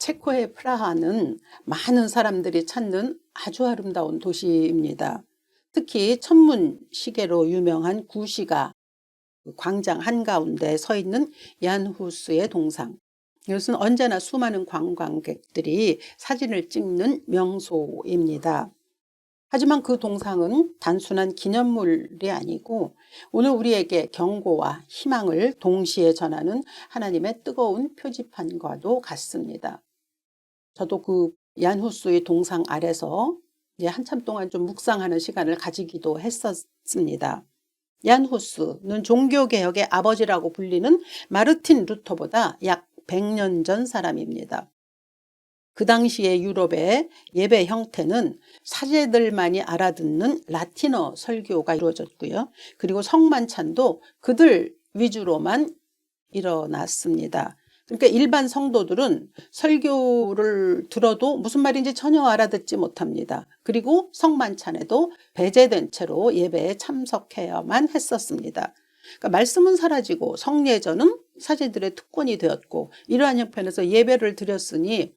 체코의 프라하는 많은 사람들이 찾는 아주 아름다운 도시입니다. 특히 천문 시계로 유명한 구시가 광장 한가운데 서 있는 얀후스의 동상. 이것은 언제나 수많은 관광객들이 사진을 찍는 명소입니다. 하지만 그 동상은 단순한 기념물이 아니고 오늘 우리에게 경고와 희망을 동시에 전하는 하나님의 뜨거운 표지판과도 같습니다. 저도 그 얀후스의 동상 아래서 이제 한참 동안 좀 묵상하는 시간을 가지기도 했었습니다. 얀후스는 종교개혁의 아버지라고 불리는 마르틴 루터보다 약 100년 전 사람입니다. 그 당시의 유럽의 예배 형태는 사제들만이 알아듣는 라틴어 설교가 이루어졌고요. 그리고 성만찬도 그들 위주로만 일어났습니다. 그러니까 일반 성도들은 설교를 들어도 무슨 말인지 전혀 알아듣지 못합니다. 그리고 성만찬에도 배제된 채로 예배에 참석해야만 했었습니다. 그러니까 말씀은 사라지고 성례전은 사제들의 특권이 되었고, 이러한 형편에서 예배를 드렸으니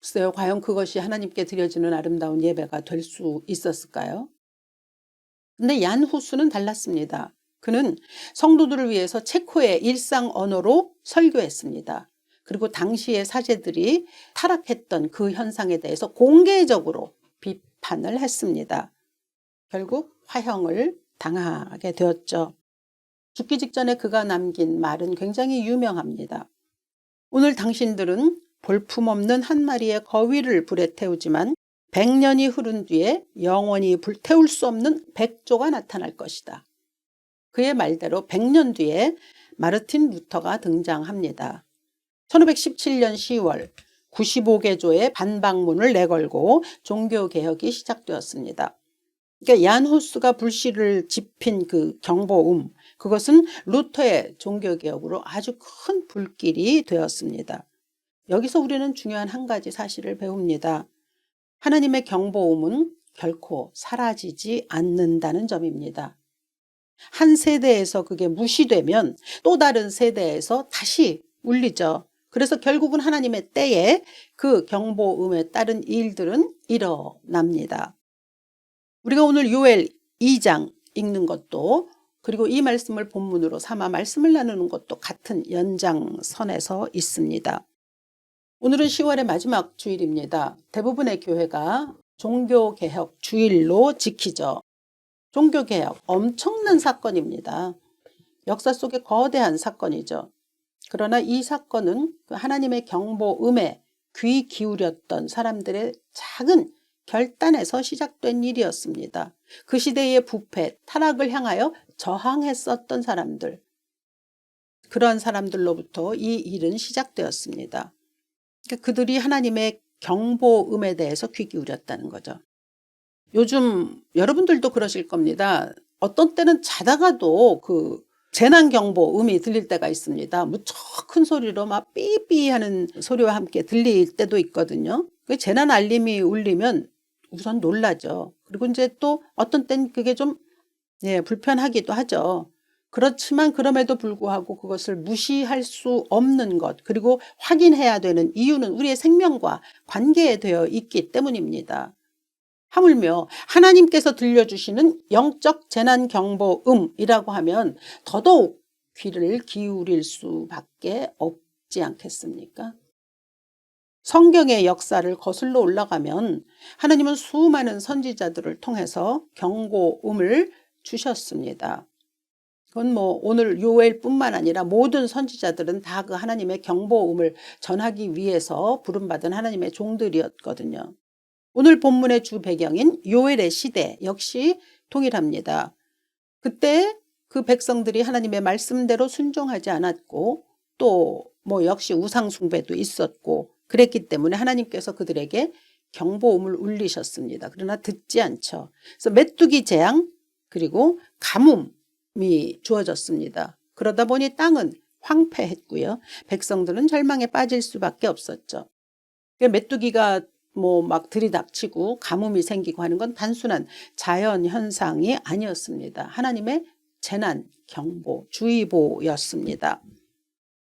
글쎄요, 과연 그것이 하나님께 드려지는 아름다운 예배가 될 수 있었을까요? 근데 얀후스는 달랐습니다. 그는 성도들을 위해서 체코의 일상 언어로 설교했습니다. 그리고 당시의 사제들이 타락했던 그 현상에 대해서 공개적으로 비판을 했습니다. 결국 화형을 당하게 되었죠. 죽기 직전에 그가 남긴 말은 굉장히 유명합니다. 오늘 당신들은 볼품없는 한 마리의 거위를 불에 태우지만 100년이 흐른 뒤에 영원히 불태울 수 없는 백조가 나타날 것이다. 그의 말대로 100년 뒤에 마르틴 루터가 등장합니다. 1517년 10월 95개조의 반박문을 내걸고 종교개혁이 시작되었습니다. 그러니까 얀후스가 불씨를 지핀 그 경보음, 그것은 루터의 종교개혁으로 아주 큰 불길이 되었습니다. 여기서 우리는 중요한 한 가지 사실을 배웁니다. 하나님의 경보음은 결코 사라지지 않는다는 점입니다. 한 세대에서 그게 무시되면 또 다른 세대에서 다시 울리죠. 그래서 결국은 하나님의 때에 그 경보음에 따른 일들은 일어납니다. 우리가 오늘 요엘 2장 읽는 것도, 그리고 이 말씀을 본문으로 삼아 말씀을 나누는 것도 같은 연장선에서 있습니다. 오늘은 10월의 마지막 주일입니다. 대부분의 교회가 종교개혁 주일로 지키죠. 종교개혁, 엄청난 사건입니다. 역사 속에 거대한 사건이죠. 그러나 이 사건은 하나님의 경보음에 귀 기울였던 사람들의 작은 결단에서 시작된 일이었습니다. 그 시대의 부패, 타락을 향하여 저항했었던 사람들, 그런 사람들로부터 이 일은 시작되었습니다. 그러니까 그들이 하나님의 경보음에 대해서 귀 기울였다는 거죠. 요즘 여러분들도 그러실 겁니다. 어떤 때는 자다가도 그 재난경보음이 들릴 때가 있습니다. 무척 큰 소리로 막 삐삐 하는 소리와 함께 들릴 때도 있거든요. 그 재난 알림이 울리면 우선 놀라죠. 그리고 이제 또 어떤 때는 그게 좀 불편하기도 하죠. 그렇지만 그럼에도 불구하고 그것을 무시할 수 없는 것, 그리고 확인해야 되는 이유는 우리의 생명과 관계되어 있기 때문입니다. 하물며 하나님께서 들려주시는 영적 재난경보음이라고 하면 더더욱 귀를 기울일 수밖에 없지 않겠습니까? 성경의 역사를 거슬러 올라가면 하나님은 수많은 선지자들을 통해서 경고음을 주셨습니다. 그건 오늘 요엘뿐만 아니라 모든 선지자들은 다 그 하나님의 경보음을 전하기 위해서 부름받은 하나님의 종들이었거든요. 오늘 본문의 주 배경인 요엘의 시대 역시 동일합니다. 그때 그 백성들이 하나님의 말씀대로 순종하지 않았고, 또 역시 우상 숭배도 있었고, 그랬기 때문에 하나님께서 그들에게 경보음을 울리셨습니다. 그러나 듣지 않죠. 그래서 메뚜기 재앙, 그리고 가뭄이 주어졌습니다. 그러다 보니 땅은 황폐했고요. 백성들은 절망에 빠질 수밖에 없었죠. 메뚜기가 막 들이닥치고 가뭄이 생기고 하는 건 단순한 자연 현상이 아니었습니다. 하나님의 재난 경보, 주의보였습니다.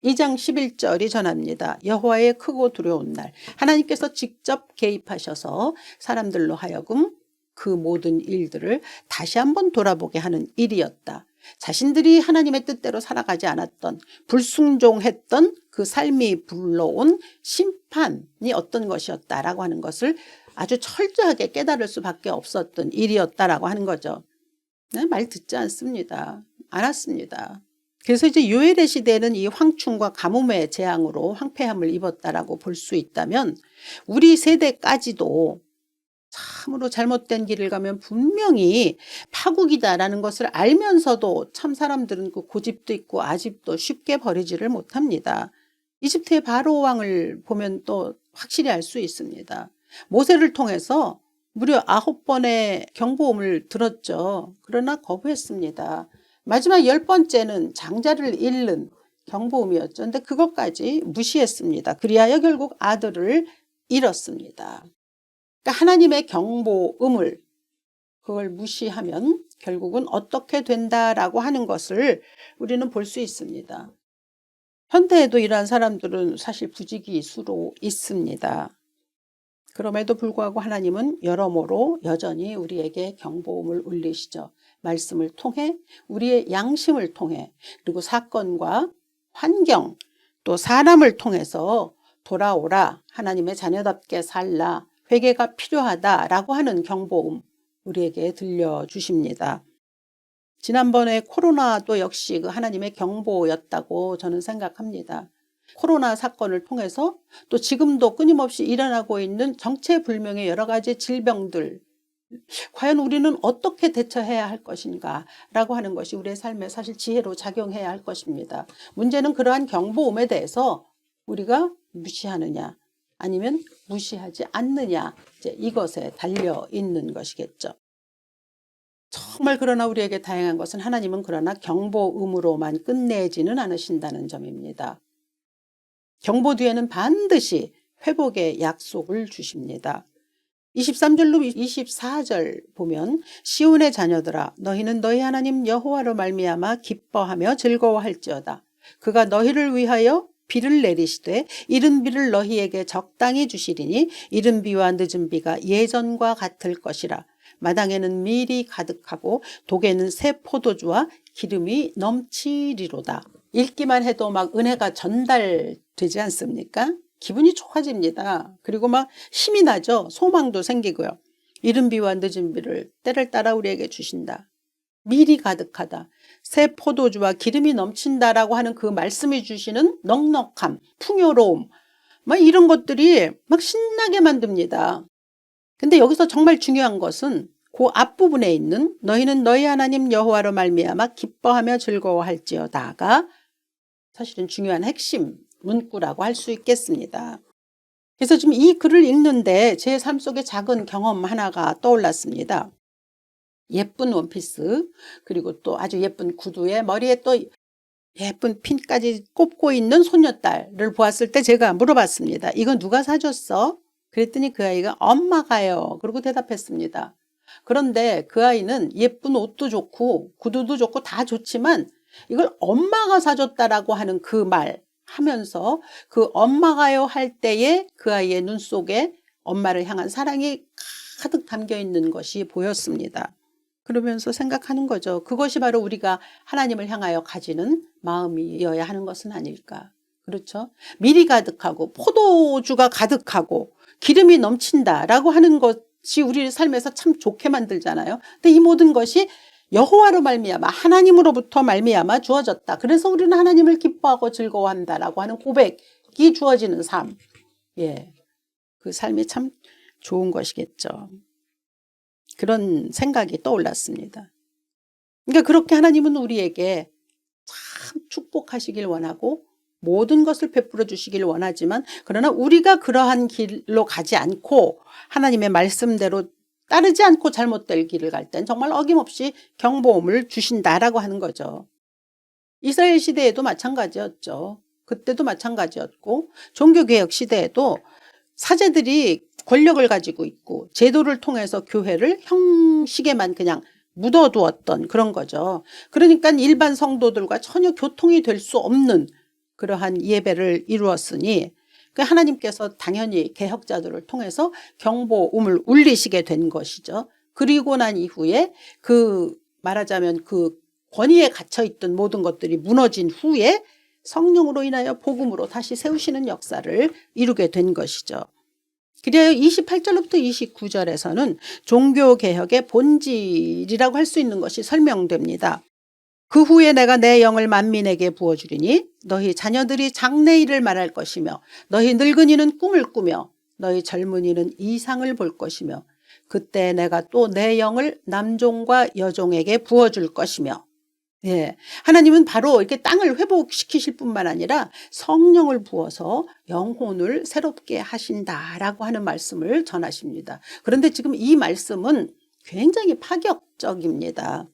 2장 11절이 전합니다. 여호와의 크고 두려운 날. 하나님께서 직접 개입하셔서 사람들로 하여금 그 모든 일들을 다시 한번 돌아보게 하는 일이었다. 자신들이 하나님의 뜻대로 살아가지 않았던, 불순종했던 그 삶이 불러온 심판이 어떤 것이었다라고 하는 것을 아주 철저하게 깨달을 수밖에 없었던 일이었다라고 하는 거죠. 네, 말 듣지 않습니다. 않았습니다. 그래서 이제 요엘의 시대는 이 황충과 가뭄의 재앙으로 황폐함을 입었다라고 볼 수 있다면, 우리 세대까지도 참으로 잘못된 길을 가면 분명히 파국이다라는 것을 알면서도 참 사람들은 그 고집도 있고 아집도 쉽게 버리지를 못합니다. 이집트의 바로 왕을 보면 또 확실히 알 수 있습니다. 모세를 통해서 무려 9번의 경보음을 들었죠. 그러나 거부했습니다. 마지막 10번째는 장자를 잃는 경보음이었죠. 근데 그것까지 무시했습니다. 그리하여 결국 아들을 잃었습니다. 그러니까 하나님의 경보음을, 그걸 무시하면 결국은 어떻게 된다라고 하는 것을 우리는 볼 수 있습니다. 현대에도 이러한 사람들은 사실 부지기수로 있습니다. 그럼에도 불구하고 하나님은 여러모로 여전히 우리에게 경보음을 울리시죠. 말씀을 통해, 우리의 양심을 통해, 그리고 사건과 환경, 또 사람을 통해서 돌아오라, 하나님의 자녀답게 살라, 회개가 필요하다라고 하는 경보음 우리에게 들려주십니다. 지난번에 코로나도 역시 그 하나님의 경보였다고 저는 생각합니다. 코로나 사건을 통해서 또 지금도 끊임없이 일어나고 있는 정체불명의 여러 가지 질병들, 과연 우리는 어떻게 대처해야 할 것인가 라고 하는 것이 우리의 삶에 사실 지혜로 작용해야 할 것입니다. 문제는 그러한 경보음에 대해서 우리가 무시하느냐 아니면 무시하지 않느냐, 이제 이것에 달려 있는 것이겠죠. 정말 그러나 우리에게 다행한 것은 하나님은 그러나 경보음으로만 끝내지는 않으신다는 점입니다. 경보 뒤에는 반드시 회복의 약속을 주십니다. 23절로 24절 보면, 시온의 자녀들아 너희는 너희 하나님 여호와로 말미암아 기뻐하며 즐거워할지어다. 그가 너희를 위하여 비를 내리시되 이른 비를 너희에게 적당히 주시리니 이른 비와 늦은 비가 예전과 같을 것이라. 마당에는 밀이 가득하고 독에는 새 포도주와 기름이 넘치리로다. 읽기만 해도 막 은혜가 전달되지 않습니까? 기분이 좋아집니다. 그리고 막 힘이 나죠. 소망도 생기고요. 이른 비와 늦은 비를 때를 따라 우리에게 주신다. 밀이 가득하다. 새 포도주와 기름이 넘친다라고 하는 그 말씀이 주시는 넉넉함, 풍요로움, 막 이런 것들이 막 신나게 만듭니다. 근데 여기서 정말 중요한 것은 그 앞부분에 있는 너희는 너희 하나님 여호와로 말미암아 기뻐하며 즐거워할지어다가 사실은 중요한 핵심 문구라고 할 수 있겠습니다. 그래서 지금 이 글을 읽는데 제 삶 속에 작은 경험 하나가 떠올랐습니다. 예쁜 원피스, 그리고 또 아주 예쁜 구두에 머리에 또 예쁜 핀까지 꼽고 있는 손녀딸을 보았을 때 제가 물어봤습니다. 이거 누가 사줬어? 그랬더니 그 아이가 엄마가요. 그러고 대답했습니다. 그런데 그 아이는 예쁜 옷도 좋고 구두도 좋고 다 좋지만 이걸 엄마가 사줬다라고 하는 그 말 하면서 그 엄마가요 할 때에 그 아이의 눈 속에 엄마를 향한 사랑이 가득 담겨 있는 것이 보였습니다. 그러면서 생각하는 거죠. 그것이 바로 우리가 하나님을 향하여 가지는 마음이어야 하는 것은 아닐까. 그렇죠? 밀이 가득하고 포도주가 가득하고 기름이 넘친다라고 하는 것이 우리 삶에서 참 좋게 만들잖아요. 근데 이 모든 것이 여호와로 말미암아, 하나님으로부터 말미암아 주어졌다. 그래서 우리는 하나님을 기뻐하고 즐거워한다라고 하는 고백이 주어지는 삶. 예, 그 삶이 참 좋은 것이겠죠. 그런 생각이 떠올랐습니다. 그러니까 그렇게 하나님은 우리에게 참 축복하시길 원하고 모든 것을 베풀어 주시길 원하지만, 그러나 우리가 그러한 길로 가지 않고 하나님의 말씀대로 따르지 않고 잘못될 길을 갈 땐 정말 어김없이 경보음을 주신다라고 하는 거죠. 이스라엘 시대에도 마찬가지였죠. 그때도 마찬가지였고, 종교개혁 시대에도 사제들이 권력을 가지고 있고 제도를 통해서 교회를 형식에만 그냥 묻어두었던 그런 거죠. 그러니까 일반 성도들과 전혀 교통이 될 수 없는 그러한 예배를 이루었으니 하나님께서 당연히 개혁자들을 통해서 경보음을 울리시게 된 것이죠. 그리고 난 이후에 말하자면 그 권위에 갇혀있던 모든 것들이 무너진 후에 성령으로 인하여 복음으로 다시 세우시는 역사를 이루게 된 것이죠. 그래야 28절부터 29절에서는 종교개혁의 본질이라고 할 수 있는 것이 설명됩니다. 그 후에 내가 내 영을 만민에게 부어주리니 너희 자녀들이 장래일을 말할 것이며 너희 늙은이는 꿈을 꾸며 너희 젊은이는 이상을 볼 것이며 그때 내가 또 내 영을 남종과 여종에게 부어줄 것이며. 예, 하나님은 바로 이렇게 땅을 회복시키실 뿐만 아니라 성령을 부어서 영혼을 새롭게 하신다라고 하는 말씀을 전하십니다. 그런데 지금 이 말씀은 굉장히 파격적입니다.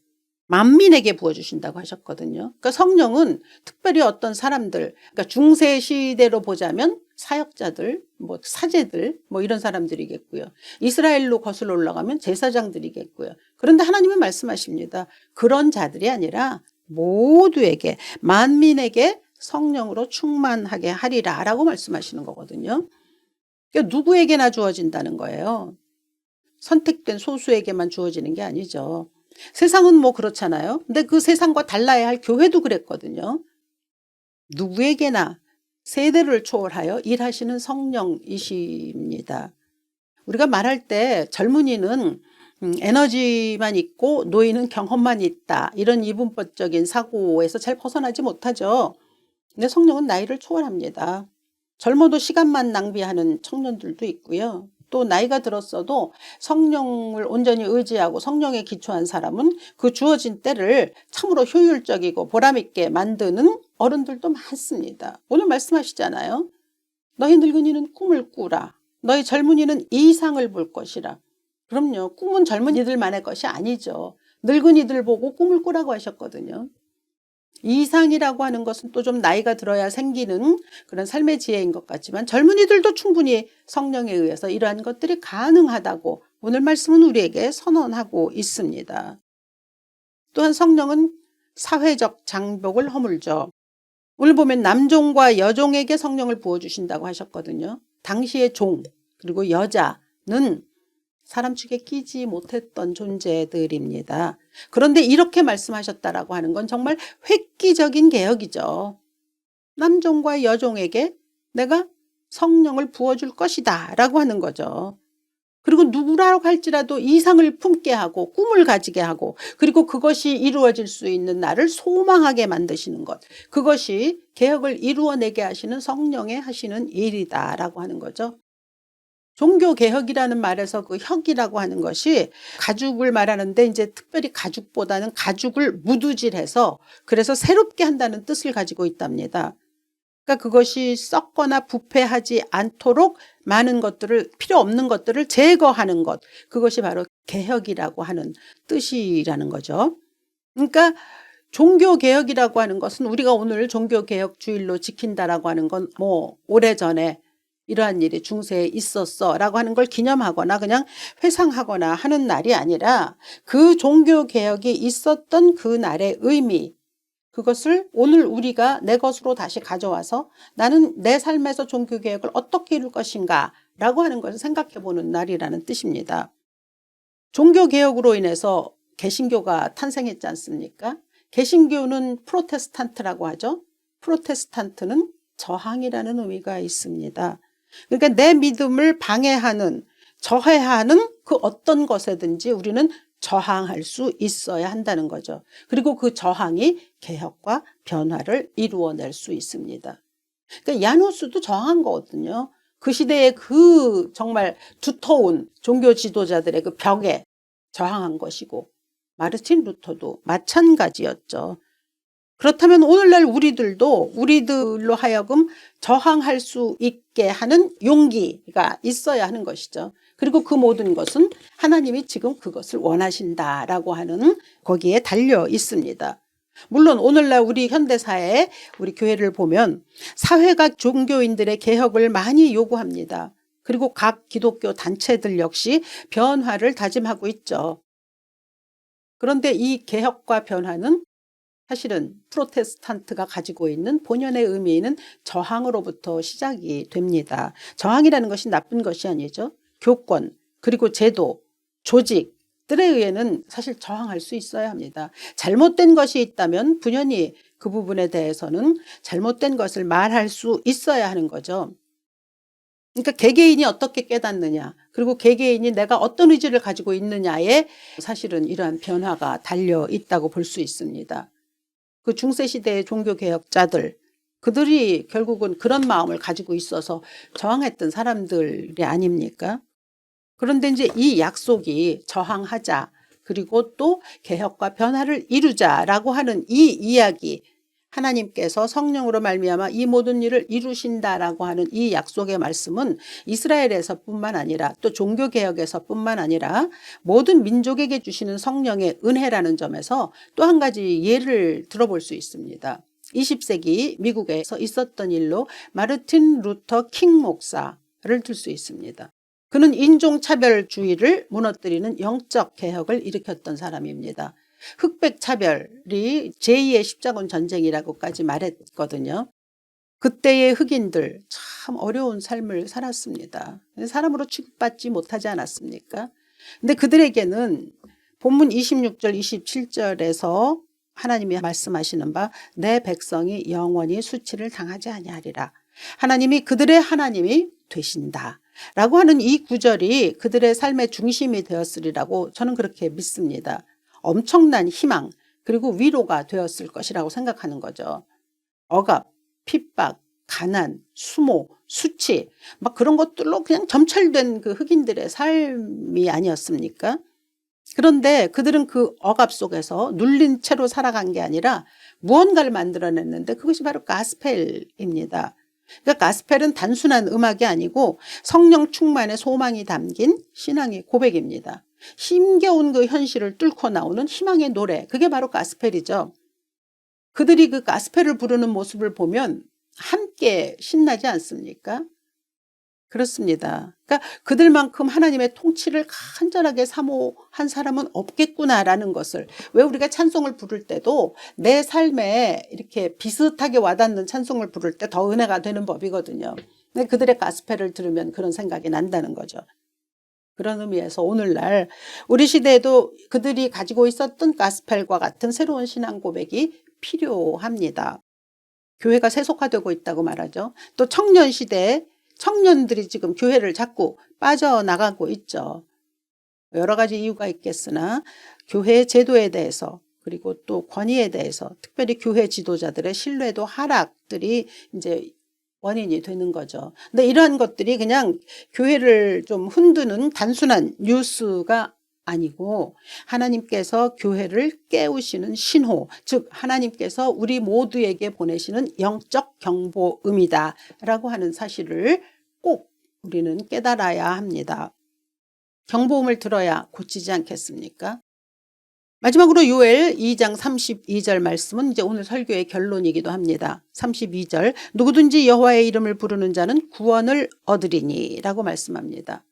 만민에게 부어주신다고 하셨거든요. 그러니까 성령은 특별히 어떤 사람들, 그러니까 중세 시대로 보자면 사역자들, 사제들, 이런 사람들이겠고요. 이스라엘로 거슬러 올라가면 제사장들이겠고요. 그런데 하나님은 말씀하십니다. 그런 자들이 아니라 모두에게, 만민에게 성령으로 충만하게 하리라 라고 말씀하시는 거거든요. 그러니까 누구에게나 주어진다는 거예요. 선택된 소수에게만 주어지는 게 아니죠. 세상은 그렇잖아요. 근데 그 세상과 달라야 할 교회도 그랬거든요. 누구에게나 세대를 초월하여 일하시는 성령이십니다. 우리가 말할 때 젊은이는 에너지만 있고 노인은 경험만 있다, 이런 이분법적인 사고에서 잘 벗어나지 못하죠. 근데 성령은 나이를 초월합니다. 젊어도 시간만 낭비하는 청년들도 있고요. 또 나이가 들었어도 성령을 온전히 의지하고 성령에 기초한 사람은 그 주어진 때를 참으로 효율적이고 보람있게 만드는 어른들도 많습니다. 오늘 말씀하시잖아요. 너희 늙은이는 꿈을 꾸라. 너희 젊은이는 이상을 볼 것이라. 그럼요. 꿈은 젊은이들만의 것이 아니죠. 늙은이들 보고 꿈을 꾸라고 하셨거든요. 이상이라고 하는 것은 또 좀 나이가 들어야 생기는 그런 삶의 지혜인 것 같지만 젊은이들도 충분히 성령에 의해서 이러한 것들이 가능하다고 오늘 말씀은 우리에게 선언하고 있습니다. 또한 성령은 사회적 장벽을 허물죠. 오늘 보면 남종과 여종에게 성령을 부어주신다고 하셨거든요. 당시의 종 그리고 여자는 사람 축에 끼지 못했던 존재들입니다. 그런데 이렇게 말씀하셨다라고 하는 건 정말 획기적인 개혁이죠. 남종과 여종에게 내가 성령을 부어줄 것이다 라고 하는 거죠. 그리고 누구라고 할지라도 이상을 품게 하고 꿈을 가지게 하고 그리고 그것이 이루어질 수 있는 나를 소망하게 만드시는 것, 그것이 개혁을 이루어내게 하시는 성령의 하시는 일이다 라고 하는 거죠. 종교개혁이라는 말에서 그 혁이라고 하는 것이 가죽을 말하는데 이제 특별히 가죽보다는 가죽을 무두질해서 그래서 새롭게 한다는 뜻을 가지고 있답니다. 그러니까 그것이 썩거나 부패하지 않도록 많은 것들을, 필요 없는 것들을 제거하는 것, 그것이 바로 개혁이라고 하는 뜻이라는 거죠. 그러니까 종교개혁이라고 하는 것은 우리가 오늘 종교개혁 주일로 지킨다라고 하는 건 오래전에 이러한 일이 중세에 있었어 라고 하는 걸 기념하거나 그냥 회상하거나 하는 날이 아니라 그 종교개혁이 있었던 그 날의 의미, 그것을 오늘 우리가 내 것으로 다시 가져와서 나는 내 삶에서 종교개혁을 어떻게 이룰 것인가 라고 하는 것을 생각해 보는 날이라는 뜻입니다. 종교개혁으로 인해서 개신교가 탄생했지 않습니까? 개신교는 프로테스탄트라고 하죠. 프로테스탄트는 저항이라는 의미가 있습니다. 그러니까 내 믿음을 방해하는, 저해하는 그 어떤 것에든지 우리는 저항할 수 있어야 한다는 거죠. 그리고 그 저항이 개혁과 변화를 이루어낼 수 있습니다. 그러니까 야누스도 저항한 거거든요. 그 시대의 그 정말 두터운 종교 지도자들의 그 벽에 저항한 것이고 마르틴 루터도 마찬가지였죠. 그렇다면 오늘날 우리들로 하여금 저항할 수 있게 하는 용기가 있어야 하는 것이죠. 그리고 그 모든 것은 하나님이 지금 그것을 원하신다라고 하는 거기에 달려 있습니다. 물론 오늘날 우리 현대사회, 우리 교회를 보면 사회가 종교인들의 개혁을 많이 요구합니다. 그리고 각 기독교 단체들 역시 변화를 다짐하고 있죠. 그런데 이 개혁과 변화는 사실은 프로테스탄트가 가지고 있는 본연의 의미는 저항으로부터 시작이 됩니다. 저항이라는 것이 나쁜 것이 아니죠. 교권, 그리고 제도, 조직들에 의해는 사실 저항할 수 있어야 합니다. 잘못된 것이 있다면 분연히 그 부분에 대해서는 잘못된 것을 말할 수 있어야 하는 거죠. 그러니까 개개인이 어떻게 깨닫느냐, 그리고 개개인이 내가 어떤 의지를 가지고 있느냐에 사실은 이러한 변화가 달려 있다고 볼 수 있습니다. 그 중세시대의 종교개혁자들, 그들이 결국은 그런 마음을 가지고 있어서 저항했던 사람들이 아닙니까? 그런데 이제 이 약속이 저항하자, 그리고 또 개혁과 변화를 이루자라고 하는 이 이야기, 하나님께서 성령으로 말미암아 이 모든 일을 이루신다라고 하는 이 약속의 말씀은 이스라엘에서뿐만 아니라 또 종교개혁에서뿐만 아니라 모든 민족에게 주시는 성령의 은혜라는 점에서 또 한 가지 예를 들어볼 수 있습니다. 20세기 미국에서 있었던 일로 마르틴 루터 킹 목사를 들 수 있습니다. 그는 인종차별주의를 무너뜨리는 영적 개혁을 일으켰던 사람입니다. 흑백 차별이 제2의 십자군 전쟁이라고까지 말했거든요. 그때의 흑인들 참 어려운 삶을 살았습니다. 사람으로 취급받지 못하지 않았습니까? 근데 그들에게는 본문 26절 27절에서 하나님이 말씀하시는 바 내 백성이 영원히 수치를 당하지 아니하리라. 하나님이 그들의 하나님이 되신다 라고 하는 이 구절이 그들의 삶의 중심이 되었으리라고 저는 그렇게 믿습니다. 엄청난 희망, 그리고 위로가 되었을 것이라고 생각하는 거죠. 억압, 핍박, 가난, 수모, 수치, 막 그런 것들로 그냥 점철된 그 흑인들의 삶이 아니었습니까? 그런데 그들은 그 억압 속에서 눌린 채로 살아간 게 아니라 무언가를 만들어냈는데 그것이 바로 가스펠입니다. 그러니까 가스펠은 단순한 음악이 아니고 성령 충만의 소망이 담긴 신앙의 고백입니다. 힘겨운 그 현실을 뚫고 나오는 희망의 노래, 그게 바로 가스펠이죠. 그들이 그 가스펠을 부르는 모습을 보면 함께 신나지 않습니까? 그렇습니다. 그러니까 그들만큼 하나님의 통치를 간절하게 사모한 사람은 없겠구나라는 것을, 왜 우리가 찬송을 부를 때도 내 삶에 이렇게 비슷하게 와닿는 찬송을 부를 때 더 은혜가 되는 법이거든요. 근데 그들의 가스펠을 들으면 그런 생각이 난다는 거죠. 그런 의미에서 오늘날 우리 시대에도 그들이 가지고 있었던 가스펠과 같은 새로운 신앙 고백이 필요합니다. 교회가 세속화되고 있다고 말하죠. 또 청년 시대에 청년들이 지금 교회를 자꾸 빠져나가고 있죠. 여러 가지 이유가 있겠으나 교회 제도에 대해서, 그리고 또 권위에 대해서, 특별히 교회 지도자들의 신뢰도 하락들이 이제 원인이 되는 거죠. 근데 이러한 것들이 그냥 교회를 좀 흔드는 단순한 뉴스가 아니고 하나님께서 교회를 깨우시는 신호, 즉 하나님께서 우리 모두에게 보내시는 영적 경보음이다 라고 하는 사실을 꼭 우리는 깨달아야 합니다. 경보음을 들어야 고치지 않겠습니까? 마지막으로 요엘 2장 32절 말씀은 이제 오늘 설교의 결론이기도 합니다. 32절, 누구든지 여호와의 이름을 부르는 자는 구원을 얻으리니 라고 말씀합니다.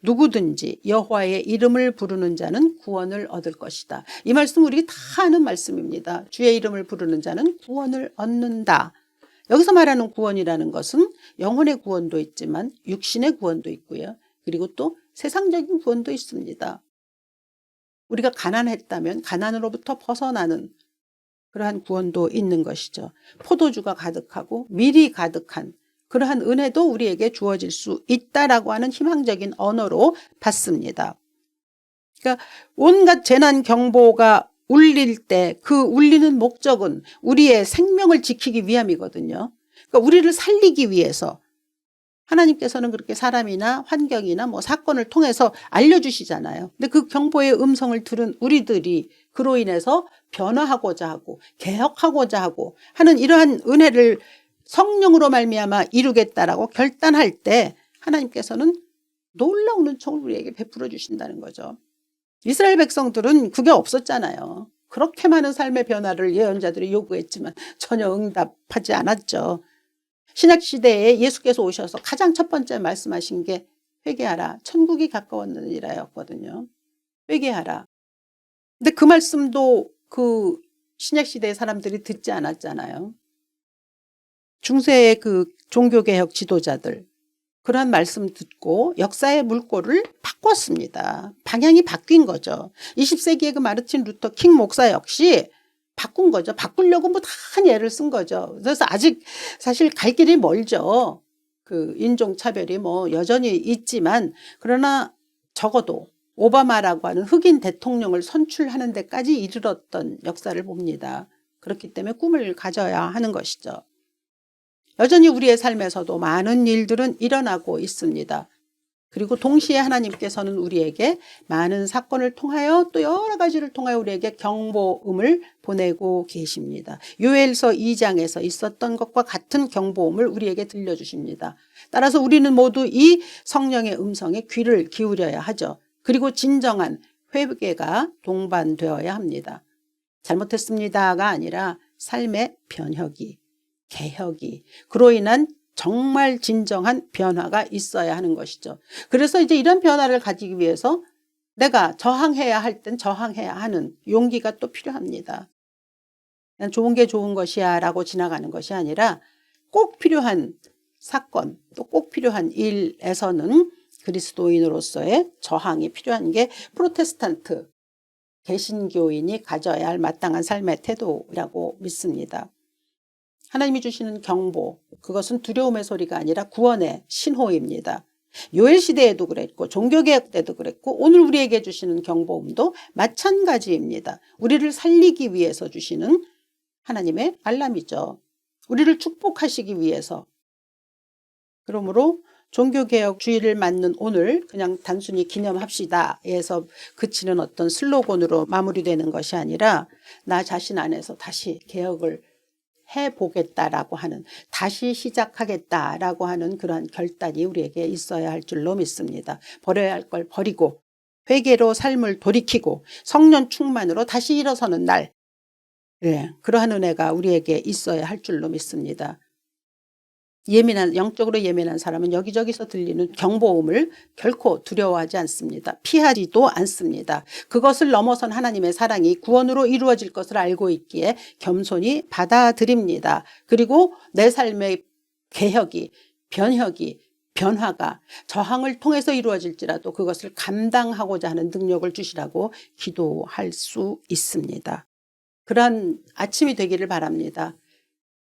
누구든지 여호와의 이름을 부르는 자는 구원을 얻을 것이다. 이 말씀 우리 다 아는 말씀입니다. 주의 이름을 부르는 자는 구원을 얻는다. 여기서 말하는 구원이라는 것은 영혼의 구원도 있지만 육신의 구원도 있고요. 그리고 또 세상적인 구원도 있습니다. 우리가 가난했다면 가난으로부터 벗어나는 그러한 구원도 있는 것이죠. 포도주가 가득하고 밀이 가득한 그러한 은혜도 우리에게 주어질 수 있다라고 하는 희망적인 언어로 받습니다. 그러니까 온갖 재난 경보가 울릴 때 그 울리는 목적은 우리의 생명을 지키기 위함이거든요. 그러니까 우리를 살리기 위해서 하나님께서는 그렇게 사람이나 환경이나 뭐 사건을 통해서 알려주시잖아요. 근데 그 경보의 음성을 들은 우리들이 그로 인해서 변화하고자 하고 개혁하고자 하고 하는 이러한 은혜를 성령으로 말미암아 이루겠다라고 결단할 때 하나님께서는 놀라운 은총을 우리에게 베풀어 주신다는 거죠. 이스라엘 백성들은 그게 없었잖아요. 그렇게 많은 삶의 변화를 예언자들이 요구했지만 전혀 응답하지 않았죠. 신약시대에 예수께서 오셔서 가장 첫 번째 말씀하신 게 회개하라, 천국이 가까웠느니라였거든요. 회개하라. 근데 그 말씀도 그 신약시대의 사람들이 듣지 않았잖아요. 중세의 그 종교개혁 지도자들 그런 말씀 듣고 역사의 물꼬를 바꿨습니다. 방향이 바뀐 거죠. 20세기의 그 마르틴 루터 킹 목사 역시 바꾼 거죠. 바꾸려고 뭐 다 예를 쓴 거죠. 그래서 아직 사실 갈 길이 멀죠. 그 인종차별이 뭐 여전히 있지만 그러나 적어도 오바마라고 하는 흑인 대통령을 선출하는 데까지 이르렀던 역사를 봅니다. 그렇기 때문에 꿈을 가져야 하는 것이죠. 여전히 우리의 삶에서도 많은 일들은 일어나고 있습니다. 그리고 동시에 하나님께서는 우리에게 많은 사건을 통하여 또 여러 가지를 통하여 우리에게 경보음을 보내고 계십니다. 요엘서 2장에서 있었던 것과 같은 경보음을 우리에게 들려주십니다. 따라서 우리는 모두 이 성령의 음성에 귀를 기울여야 하죠. 그리고 진정한 회개가 동반되어야 합니다. 잘못했습니다가 아니라 삶의 변혁이, 개혁이, 그로 인한 정말 진정한 변화가 있어야 하는 것이죠. 그래서 이제 이런 변화를 가지기 위해서 내가 저항해야 할 땐 저항해야 하는 용기가 또 필요합니다. 그냥 좋은 게 좋은 것이야 라고 지나가는 것이 아니라 꼭 필요한 사건 또 꼭 필요한 일에서는 그리스도인으로서의 저항이 필요한 게 프로테스탄트 개신교인이 가져야 할 마땅한 삶의 태도라고 믿습니다. 하나님이 주시는 경보, 그것은 두려움의 소리가 아니라 구원의 신호입니다. 요엘 시대에도 그랬고 종교개혁 때도 그랬고 오늘 우리에게 주시는 경보음도 마찬가지입니다. 우리를 살리기 위해서 주시는 하나님의 알람이죠. 우리를 축복하시기 위해서. 그러므로 종교개혁 주의를 맞는 오늘 그냥 단순히 기념합시다 에서 그치는 어떤 슬로건으로 마무리되는 것이 아니라 나 자신 안에서 다시 개혁을 해보겠다라고 하는, 다시 시작하겠다라고 하는 그러한 결단이 우리에게 있어야 할 줄로 믿습니다. 버려야 할 걸 버리고 회개로 삶을 돌이키고 성령 충만으로 다시 일어서는 날, 그러한 은혜가 우리에게 있어야 할 줄로 믿습니다. 영적으로 예민한 사람은 여기저기서 들리는 경보음을 결코 두려워하지 않습니다. 피하지도 않습니다. 그것을 넘어선 하나님의 사랑이 구원으로 이루어질 것을 알고 있기에 겸손히 받아들입니다. 그리고 내 삶의 개혁이, 변혁이, 변화가 저항을 통해서 이루어질지라도 그것을 감당하고자 하는 능력을 주시라고 기도할 수 있습니다. 그러한 아침이 되기를 바랍니다.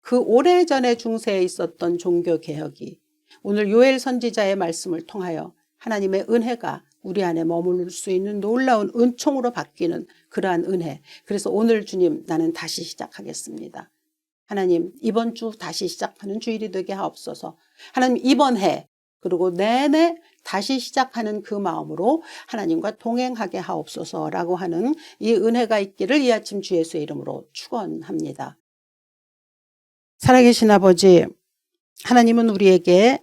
그 오래전에 중세에 있었던 종교개혁이 오늘 요엘 선지자의 말씀을 통하여 하나님의 은혜가 우리 안에 머무를 수 있는 놀라운 은총으로 바뀌는 그러한 은혜. 그래서 오늘 주님 나는 다시 시작하겠습니다. 하나님 이번 주 다시 시작하는 주일이 되게 하옵소서. 하나님 이번 해 그리고 내내 다시 시작하는 그 마음으로 하나님과 동행하게 하옵소서라고 하는 이 은혜가 있기를 이 아침 주 예수의 이름으로 축원합니다. 살아계신 아버지, 하나님은 우리에게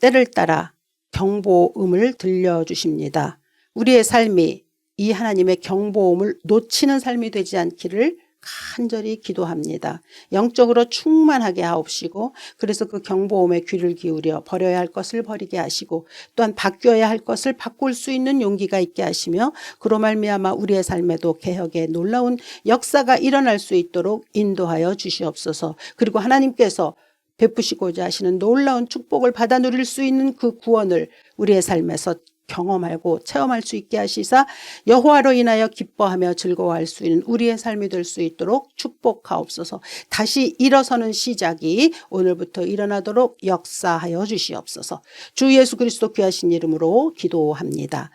때를 따라 경보음을 들려주십니다. 우리의 삶이 이 하나님의 경보음을 놓치는 삶이 되지 않기를 간절히 기도합니다. 영적으로 충만하게 하옵시고 그래서 그 경보음에 귀를 기울여 버려야 할 것을 버리게 하시고 또한 바뀌어야 할 것을 바꿀 수 있는 용기가 있게 하시며 그로 말미암아 우리의 삶에도 개혁의 놀라운 역사가 일어날 수 있도록 인도하여 주시옵소서. 그리고 하나님께서 베푸시고자 하시는 놀라운 축복을 받아 누릴 수 있는 그 구원을 우리의 삶에서 경험하고 체험할 수 있게 하시사 여호와로 인하여 기뻐하며 즐거워할 수 있는 우리의 삶이 될 수 있도록 축복하옵소서. 다시 일어서는 시작이 오늘부터 일어나도록 역사하여 주시옵소서. 주 예수 그리스도 귀하신 이름으로 기도합니다.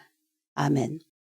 아멘.